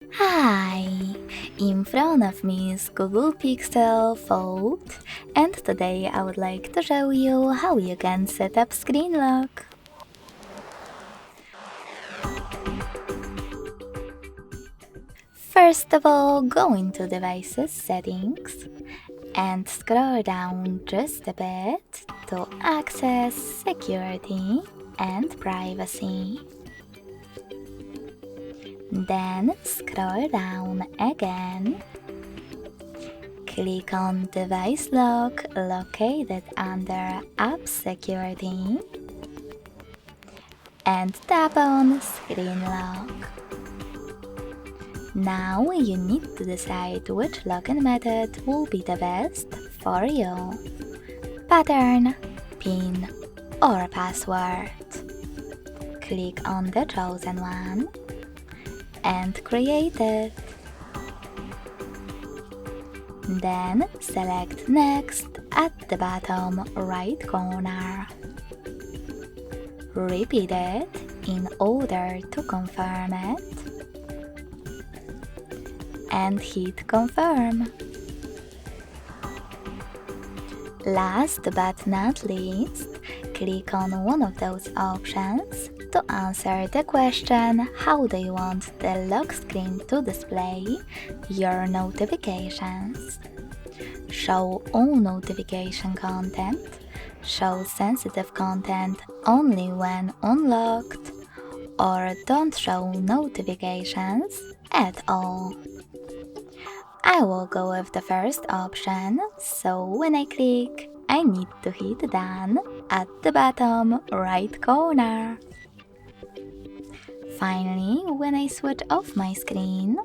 Hi! In front of me is Google Pixel Fold, and today I would like to show you how you can set up screen lock. First of all, go into Devices Settings and scroll down just a bit to access Security and Privacy. Then scroll down again. Click on Device Lock located under App Security and tap on Screen Lock. Now you need to decide which login method will be the best for you: pattern, PIN, or password. Click on the chosen one and create it. Then select Next at the bottom right corner. Repeat it in order to confirm it and hit Confirm. Last but not least, click on one of those options to answer the question how do you want the lock screen to display your notifications. Show all notification content, show sensitive content only when unlocked, or don't show notifications at all. I will go with the first option, so when I click, I need to hit Done at the bottom right corner. Finally, when I switch off my screen,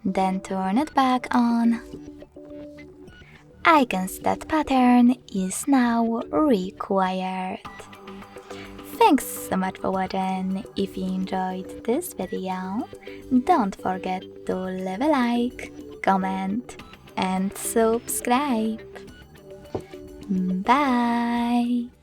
then turn it back on, I can see that pattern is now required. Thanks so much for watching. If you enjoyed this video, don't forget to leave a like, comment, and subscribe. Bye!